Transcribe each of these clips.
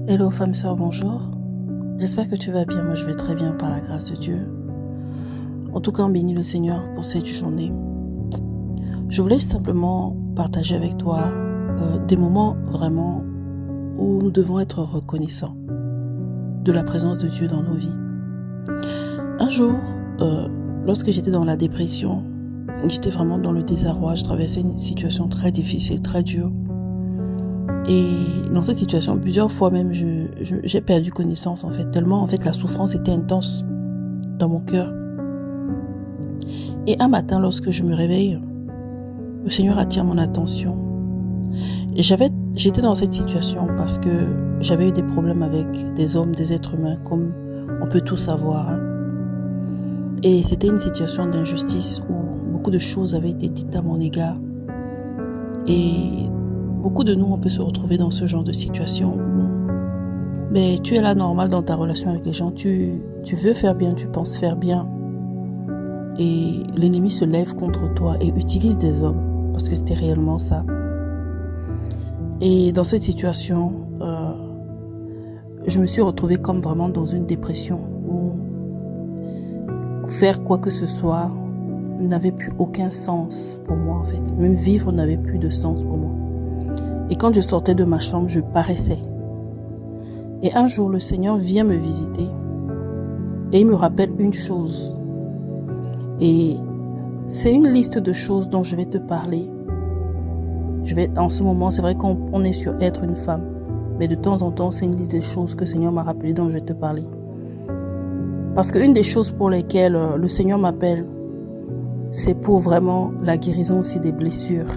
Hello femme sœur, bonjour. J'espère que tu vas bien, moi je vais très bien par la grâce de Dieu. En tout cas, on bénit le Seigneur pour cette journée. Je voulais simplement partager avec toi des moments vraiment où nous devons être reconnaissants de la présence de Dieu dans nos vies. Un jour, lorsque j'étais dans la dépression, j'étais vraiment dans le désarroi, je traversais une situation très difficile, très dure. Et dans cette situation, plusieurs fois même, j'ai perdu connaissance en fait, tellement en fait la souffrance était intense dans mon cœur. Et un matin, lorsque je me réveille, le Seigneur attire mon attention. Et j'étais dans cette situation parce que j'avais eu des problèmes avec des hommes, des êtres humains, comme on peut tous savoir. Et c'était une situation d'injustice où beaucoup de choses avaient été dites à mon égard. Et beaucoup de nous, on peut se retrouver dans ce genre de situation où tu es là normal dans ta relation avec les gens, tu veux faire bien, tu penses faire bien. Et l'ennemi se lève contre toi et utilise des hommes, parce que c'était réellement ça. Et dans cette situation, je me suis retrouvée comme vraiment dans une dépression où faire quoi que ce soit n'avait plus aucun sens pour moi en fait. Même vivre n'avait plus de sens pour moi. Et quand je sortais de ma chambre, je paraissais. Et un jour, le Seigneur vient me visiter et il me rappelle une chose. Et c'est une liste de choses dont je vais te parler. En ce moment, c'est vrai qu'on est sur être une femme, mais de temps en temps, c'est une liste de choses que le Seigneur m'a rappelé dont je vais te parler. Parce qu'une des choses pour lesquelles le Seigneur m'appelle, c'est pour vraiment la guérison aussi des blessures.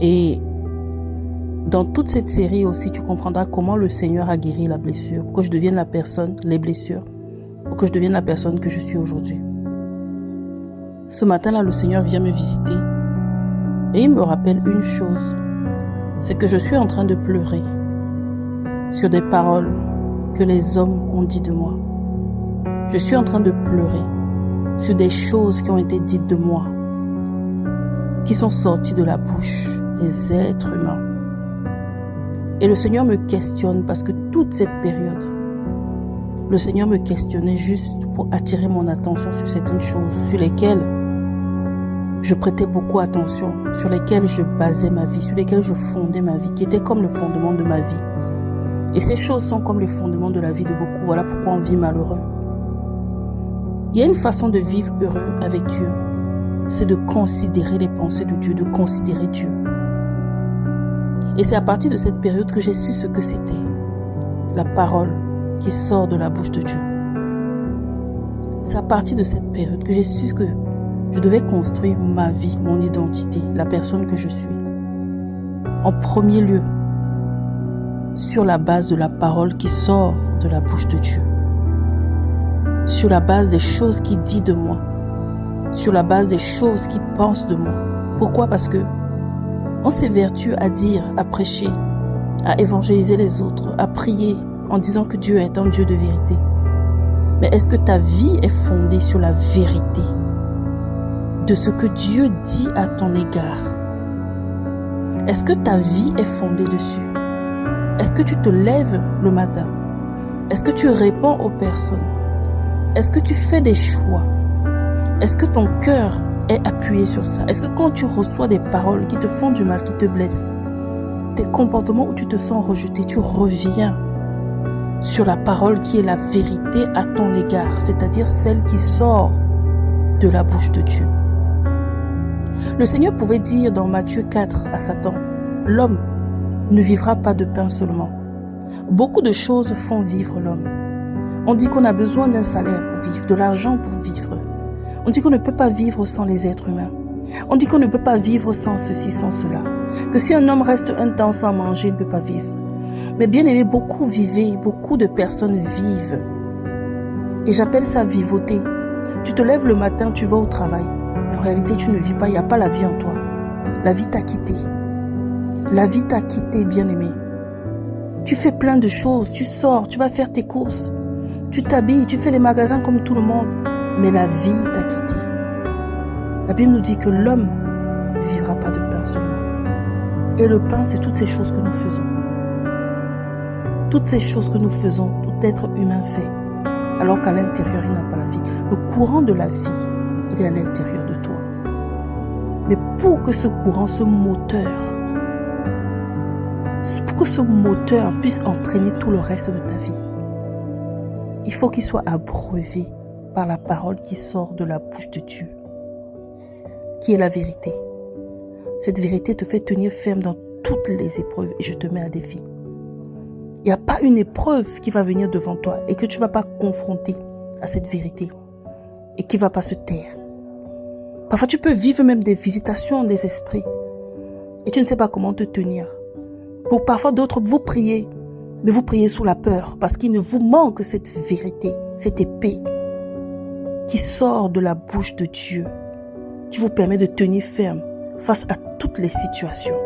Et dans toute cette série aussi, tu comprendras comment le Seigneur a guéri la blessure, pour que je devienne les blessures, pour que je devienne la personne que je suis aujourd'hui. Ce matin-là, le Seigneur vient me visiter et il me rappelle une chose, c'est que je suis en train de pleurer sur des paroles que les hommes ont dit de moi. Je suis en train de pleurer sur des choses qui ont été dites de moi, qui sont sorties de la bouche des êtres humains. Et le Seigneur me questionne parce que toute cette période, le Seigneur me questionnait juste pour attirer mon attention sur certaines choses sur lesquelles je prêtais beaucoup attention, sur lesquelles je basais ma vie, sur lesquelles je fondais ma vie, qui étaient comme le fondement de ma vie. Et ces choses sont comme le fondement de la vie de beaucoup. Voilà pourquoi on vit malheureux. Il y a une façon de vivre heureux avec Dieu, c'est de considérer les pensées de Dieu, de considérer Dieu. Et c'est à partir de cette période que j'ai su ce que c'était, la parole qui sort de la bouche de Dieu. C'est à partir de cette période que j'ai su que je devais construire ma vie, mon identité, la personne que je suis. En premier lieu, sur la base de la parole qui sort de la bouche de Dieu. Sur la base des choses qu'il dit de moi. Sur la base des choses qu'il pense de moi. Pourquoi? Parce que on s'évertue à dire, à prêcher, à évangéliser les autres, à prier en disant que Dieu est un Dieu de vérité. Mais est-ce que ta vie est fondée sur la vérité de ce que Dieu dit à ton égard? Est-ce que ta vie est fondée dessus? Est-ce que tu te lèves le matin? Est-ce que tu réponds aux personnes? Est-ce que tu fais des choix? Est-ce que ton cœur est appuyé sur ça? Est-ce que quand tu reçois des paroles qui te font du mal, qui te blessent, tes comportements où tu te sens rejeté, tu reviens sur la parole qui est la vérité à ton égard, c'est-à-dire celle qui sort de la bouche de Dieu. Le Seigneur pouvait dire dans Matthieu 4 à Satan, « L'homme ne vivra pas de pain seulement. » Beaucoup de choses font vivre l'homme. On dit qu'on a besoin d'un salaire pour vivre, de l'argent pour vivre. On dit qu'on ne peut pas vivre sans les êtres humains. On dit qu'on ne peut pas vivre sans ceci, sans cela. Que si un homme reste un temps sans manger, il ne peut pas vivre. Mais bien aimé, beaucoup vivaient, beaucoup de personnes vivent. Et j'appelle ça vivoter. Tu te lèves le matin, tu vas au travail. Mais en réalité, tu ne vis pas, il n'y a pas la vie en toi. La vie t'a quitté. La vie t'a quitté, bien aimé. Tu fais plein de choses, tu sors, tu vas faire tes courses. Tu t'habilles, tu fais les magasins comme tout le monde. Mais la vie t'a quitté. La Bible nous dit que l'homme ne vivra pas de pain seulement. Et le pain, c'est toutes ces choses que nous faisons. Toutes ces choses que nous faisons, tout être humain fait, alors qu'à l'intérieur, il n'a pas la vie. Le courant de la vie, il est à l'intérieur de toi. Mais pour que ce courant, ce moteur puisse entraîner tout le reste de ta vie, il faut qu'il soit abreuvé par la parole qui sort de la bouche de Dieu, qui est la vérité. Cette vérité te fait tenir ferme dans toutes les épreuves et je te mets à défi. Il n'y a pas une épreuve qui va venir devant toi et que tu ne vas pas confronter à cette vérité et qui ne va pas se taire. Parfois, tu peux vivre même des visitations des esprits et tu ne sais pas comment te tenir. Pour parfois d'autres, vous priez, mais vous priez sous la peur parce qu'il ne vous manque cette vérité, cette épée qui sort de la bouche de Dieu, qui vous permet de tenir ferme face à toutes les situations.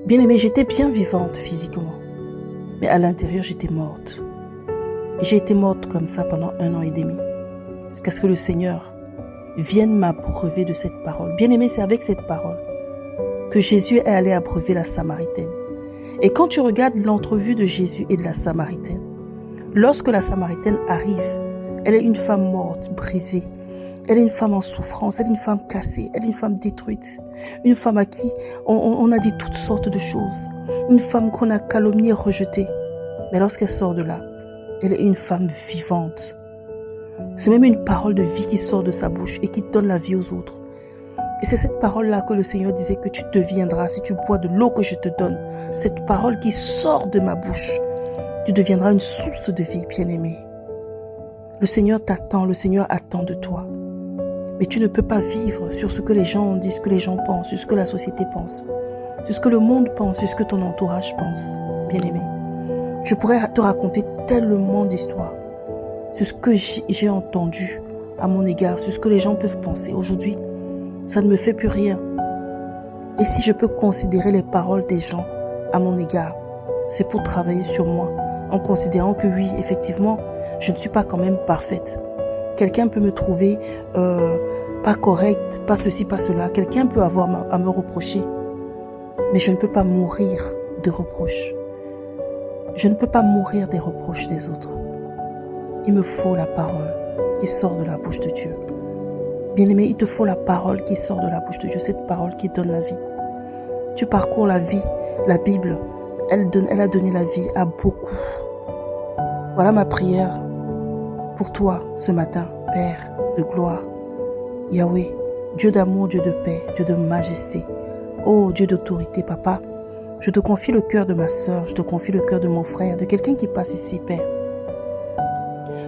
Bien-aimée, j'étais bien vivante physiquement, mais à l'intérieur, j'étais morte. Et j'ai été morte comme ça pendant 1 an et demi, jusqu'à ce que le Seigneur vienne m'abreuver de cette parole. Bien-aimée, c'est avec cette parole que Jésus est allé abreuver la Samaritaine. Et quand tu regardes l'entrevue de Jésus et de la Samaritaine, lorsque la Samaritaine arrive, elle est une femme morte, brisée. Elle est une femme en souffrance, elle est une femme cassée, elle est une femme détruite. Une femme à qui on a dit toutes sortes de choses. Une femme qu'on a calomniée et rejetée. Mais lorsqu'elle sort de là, elle est une femme vivante. C'est même une parole de vie qui sort de sa bouche et qui donne la vie aux autres. Et c'est cette parole-là que le Seigneur disait que tu deviendras si tu bois de l'eau que je te donne. Cette parole qui sort de ma bouche. Tu deviendras une source de vie, bien-aimée. Le Seigneur t'attend, le Seigneur attend de toi. Mais tu ne peux pas vivre sur ce que les gens disent, ce que les gens pensent, sur ce que la société pense, sur ce que le monde pense, sur ce que ton entourage pense, bien-aimé. Je pourrais te raconter tellement d'histoires sur ce que j'ai entendu à mon égard, sur ce que les gens peuvent penser. Aujourd'hui, ça ne me fait plus rien. Et si je peux considérer les paroles des gens à mon égard, c'est pour travailler sur moi, en considérant que oui, effectivement, je ne suis pas quand même parfaite. Quelqu'un peut me trouver pas correcte, pas ceci, pas cela. Quelqu'un peut avoir à me reprocher. Mais je ne peux pas mourir de reproches. Je ne peux pas mourir des reproches des autres. Il me faut la parole qui sort de la bouche de Dieu. Bien-aimé, il te faut la parole qui sort de la bouche de Dieu. Cette parole qui donne la vie. Tu parcours la vie, la Bible. Elle a donné la vie à beaucoup. Voilà ma prière pour toi ce matin, Père de gloire, Yahweh, Dieu d'amour, Dieu de paix, Dieu de majesté, oh Dieu d'autorité, Papa, je te confie le cœur de ma sœur, je te confie le cœur de mon frère, de quelqu'un qui passe ici, Père.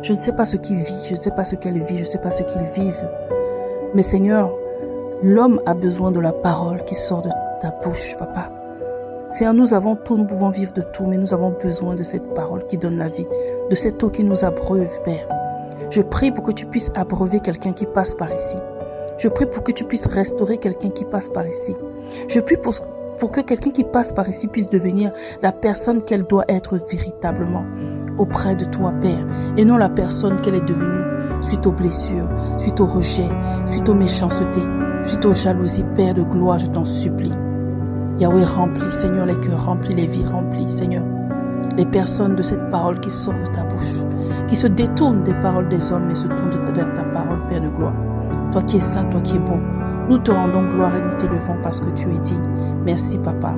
Je ne sais pas ce qu'il vit, je ne sais pas ce qu'elle vit, je ne sais pas ce qu'ils vivent, mais Seigneur, l'homme a besoin de la parole qui sort de ta bouche, Papa. Seigneur, nous avons tout, nous pouvons vivre de tout, mais nous avons besoin de cette parole qui donne la vie, de cette eau qui nous abreuve, Père. Je prie pour que tu puisses abreuver quelqu'un qui passe par ici. Je prie pour que tu puisses restaurer quelqu'un qui passe par ici. Je prie pour que quelqu'un qui passe par ici puisse devenir la personne qu'elle doit être véritablement auprès de toi, Père, et non la personne qu'elle est devenue suite aux blessures, suite au rejet, suite aux méchancetés, suite aux jalousies. Père de gloire, je t'en supplie. Yahweh, remplis, Seigneur, les cœurs, remplis les vies, remplis, Seigneur, les personnes de cette parole qui sort de ta bouche, qui se détournent des paroles des hommes et se tournent vers ta parole, Père de gloire. Toi qui es saint, toi qui es bon, nous te rendons gloire et nous t'élevons parce que tu es digne. Merci, Papa.